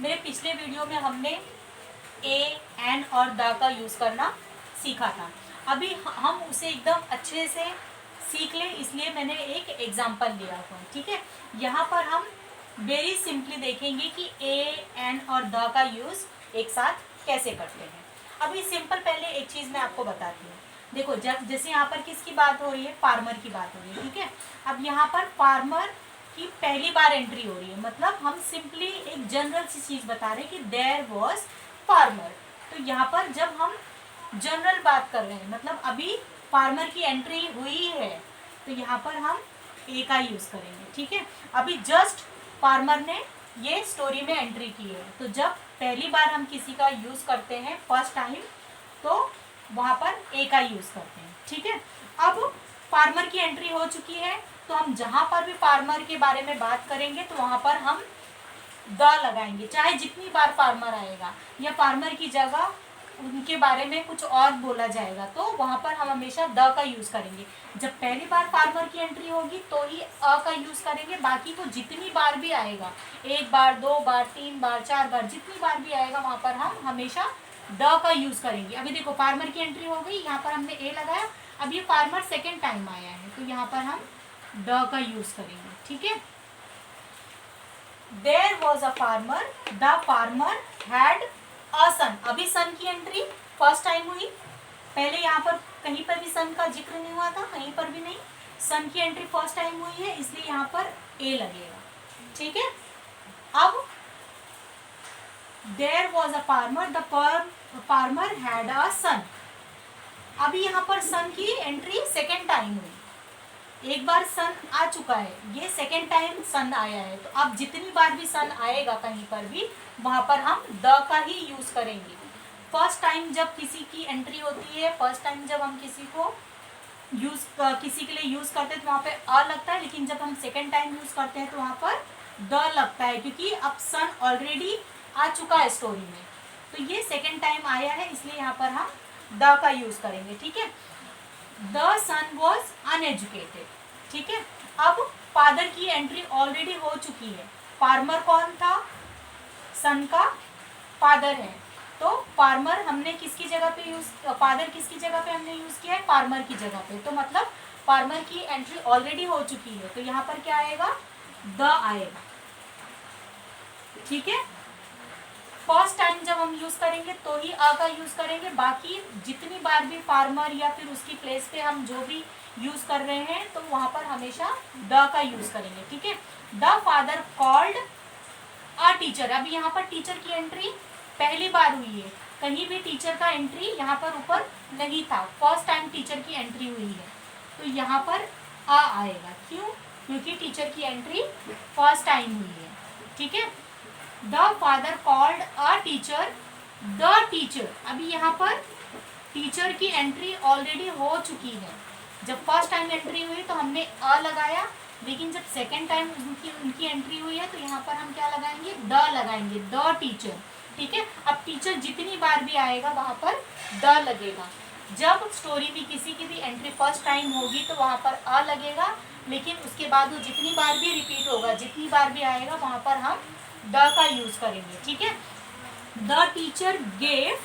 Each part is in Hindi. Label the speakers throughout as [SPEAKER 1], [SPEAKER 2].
[SPEAKER 1] मेरे पिछले वीडियो में हमने ए, एन और द का यूज़ करना सीखा था। अभी हम उसे एकदम अच्छे से सीख लें, इसलिए मैंने एक एग्जाम्पल लिया हुआ है। ठीक है, यहाँ पर हम वेरी सिंपली देखेंगे कि ए, एन और द का यूज़ एक साथ कैसे करते हैं। अभी सिंपल पहले एक चीज़ मैं आपको बताती हूँ। देखो, जब जैसे यहाँ पर किसकी बात हो रही है, फार्मर की बात हो रही है। ठीक है, अब यहाँ पर फार्मर की पहली बार एंट्री हो रही है, मतलब हम सिंपली एक जनरल सी चीज़ बता रहे हैं कि देयर वॉज फार्मर। तो यहाँ पर जब हम जनरल बात कर रहे हैं, मतलब अभी फार्मर की एंट्री हुई है, तो यहाँ पर हम ए का यूज़ करेंगे। ठीक है, अभी जस्ट फार्मर ने ये स्टोरी में एंट्री की है, तो जब पहली बार हम किसी का यूज़ करते हैं फर्स्ट टाइम, तो वहाँ पर ए का यूज़ करते हैं। ठीक है, अब फार्मर की एंट्री हो चुकी है, तो हम जहाँ पर भी फार्मर के बारे में बात करेंगे तो वहाँ पर हम द लगाएंगे, चाहे जितनी बार फार्मर आएगा या फार्मर की जगह उनके बारे में कुछ और बोला जाएगा, तो वहाँ पर हम हमेशा द का यूज़ करेंगे। जब पहली बार फार्मर की एंट्री होगी तो ही अ का यूज़ करेंगे, बाकी को जितनी बार भी आएगा, एक बार, दो बार, तीन बार, चार बार, जितनी बार भी आएगा वहाँ पर हम हमेशा द का यूज़ करेंगे। अभी देखो, फार्मर की एंट्री हो गई, यहाँ पर हमने ए लगाया, अब ये फार्मर सेकेंड टाइम आया है, तो यहाँ पर हम द का यूज़ करेंगे। ठीक है, there was a farmer, the farmer had a son. अभी सन की एंट्री फर्स्ट टाइम हुई, पहले यहाँ पर कहीं पर भी सन का जिक्र नहीं हुआ था, कहीं पर भी नहीं। सन की एंट्री फर्स्ट टाइम हुई है, इसलिए यहाँ पर ए लगेगा। ठीक है, अब there was a farmer, the farmer had a son. अभी यहाँ पर सन की एंट्री सेकेंड टाइम हुई, एक बार सन आ चुका है, ये सेकेंड टाइम सन आया है, तो अब जितनी बार भी सन आएगा कहीं पर भी, वहां पर हम द का ही यूज करेंगे। फर्स्ट टाइम जब किसी की एंट्री होती है, फर्स्ट टाइम जब हम किसी को किसी के लिए यूज करते हैं तो वहां पे अ लगता है, लेकिन जब हम सेकेंड टाइम यूज करते हैं तो वहां पर द लगता है, क्योंकि अब सन ऑलरेडी आ चुका है स्टोरी में, तो ये सेकेंड टाइम आया है, इसलिए यहाँ पर हम द का यूज करेंगे। ठीक है, द सन वॉज अनएजुकेटेड। ठीक है, अब फादर की एंट्री ऑलरेडी हो चुकी है, फार्मर कौन था, सन का फादर है, तो फार्मर हमने किसकी जगह पे यूज, फादर किसकी जगह पे हमने यूज किया है, फार्मर की जगह पे, तो मतलब फार्मर की एंट्री ऑलरेडी हो चुकी है, तो यहाँ पर क्या आएगा, द आएगा। ठीक है, फर्स्ट टाइम जब हम यूज करेंगे तो ही अ का यूज करेंगे, बाकी जितनी बार भी फार्मर या फिर उसकी प्लेस पे हम जो भी यूज कर रहे हैं तो वहां पर हमेशा द का यूज करेंगे। ठीक है, the father called a teacher. अभी यहाँ पर टीचर की एंट्री पहली बार हुई है, कहीं भी टीचर का एंट्री यहाँ पर ऊपर नहीं था, फर्स्ट टाइम टीचर की एंट्री हुई है, तो यहाँ पर अ आएगा। क्यों, क्योंकि टीचर की एंट्री फर्स्ट टाइम हुई है। ठीक है, the father called a teacher, the teacher. अभी यहाँ पर टीचर की एंट्री ऑलरेडी हो चुकी है, जब फर्स्ट टाइम एंट्री हुई तो हमने अ लगाया, लेकिन जब सेकेंड टाइम उनकी एंट्री हुई है तो यहाँ पर हम क्या लगाएंगे, द लगाएंगे, द टीचर। ठीक है, अब टीचर जितनी बार भी आएगा वहां पर द लगेगा। जब स्टोरी में किसी की भी एंट्री फर्स्ट टाइम होगी तो वहां पर अ लगेगा, लेकिन उसके बाद वो जितनी बार भी रिपीट होगा, जितनी बार भी आएगा वहां पर हम द का यूज करेंगे। ठीक है, द टीचर गेव।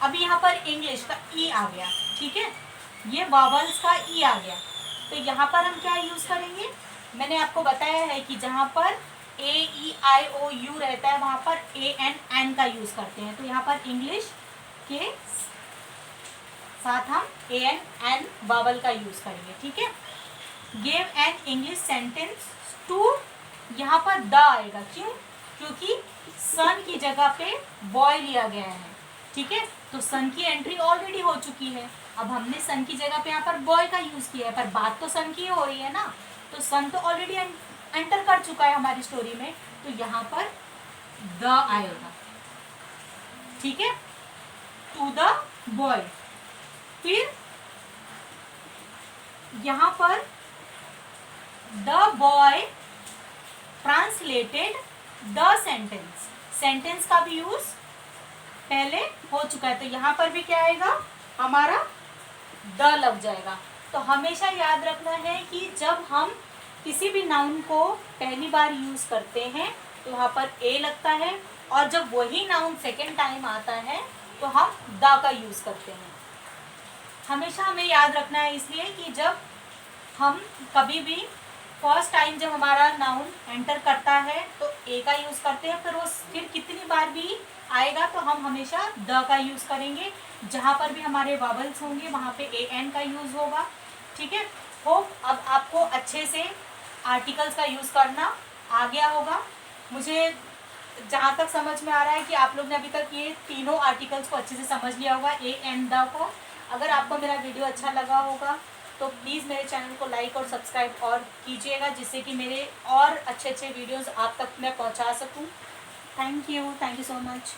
[SPEAKER 1] अभी यहाँ पर इंग्लिश का ई आ गया। ठीक है, ये वावल्स का ई आ गया, तो यहाँ पर हम क्या यूज करेंगे, मैंने आपको बताया है कि जहाँ पर ए, ई, आई, ओ, यू रहता है वहां पर ए, एन का यूज करते हैं, तो यहाँ पर इंग्लिश के साथ हम ए, एन वावल का यूज करेंगे। ठीक है, gave an English sentence to, यहाँ पर द आएगा। क्यों, क्योंकि सन की जगह पे बॉय लिया गया है। ठीक है, तो सन की एंट्री ऑलरेडी हो चुकी है, अब हमने सन की जगह पे यहाँ पर बॉय का यूज किया है, पर बात तो सन की हो रही है ना, तो सन तो ऑलरेडी एंटर कर चुका है हमारी स्टोरी में, तो यहाँ पर द आएगा। ठीक है, टू द बॉय। फिर यहाँ पर the boy translated the sentence, sentence का भी यूज पहले हो चुका है, तो यहाँ पर भी क्या आएगा, हमारा द लग जाएगा। तो हमेशा याद रखना है कि जब हम किसी भी नाउन को पहली बार यूज करते हैं तो वहाँ पर ए लगता है, और जब वही नाउन सेकेंड टाइम आता है तो हम द का यूज़ करते हैं। हमेशा हमें याद रखना है, इसलिए कि जब हम कभी भी फर्स्ट टाइम जब हमारा नाउन एंटर करता है तो ए का यूज़ करते हैं, फिर कितनी बार भी आएगा तो हम हमेशा द का यूज़ करेंगे। जहाँ पर भी हमारे वावल्स होंगे वहाँ पे ए एन का यूज़ होगा। ठीक है, होप अब आपको अच्छे से आर्टिकल्स का यूज़ करना आ गया होगा। मुझे जहाँ तक समझ में आ रहा है कि आप लोग ने अभी तक ये तीनों आर्टिकल्स को अच्छे से समझ लिया होगा, ए एन द को। अगर आपको मेरा वीडियो अच्छा लगा होगा तो प्लीज़ मेरे चैनल को लाइक और सब्सक्राइब और कीजिएगा, जिससे कि मेरे और अच्छे अच्छे वीडियोस आप तक मैं पहुंचा सकूं। Thank you so much.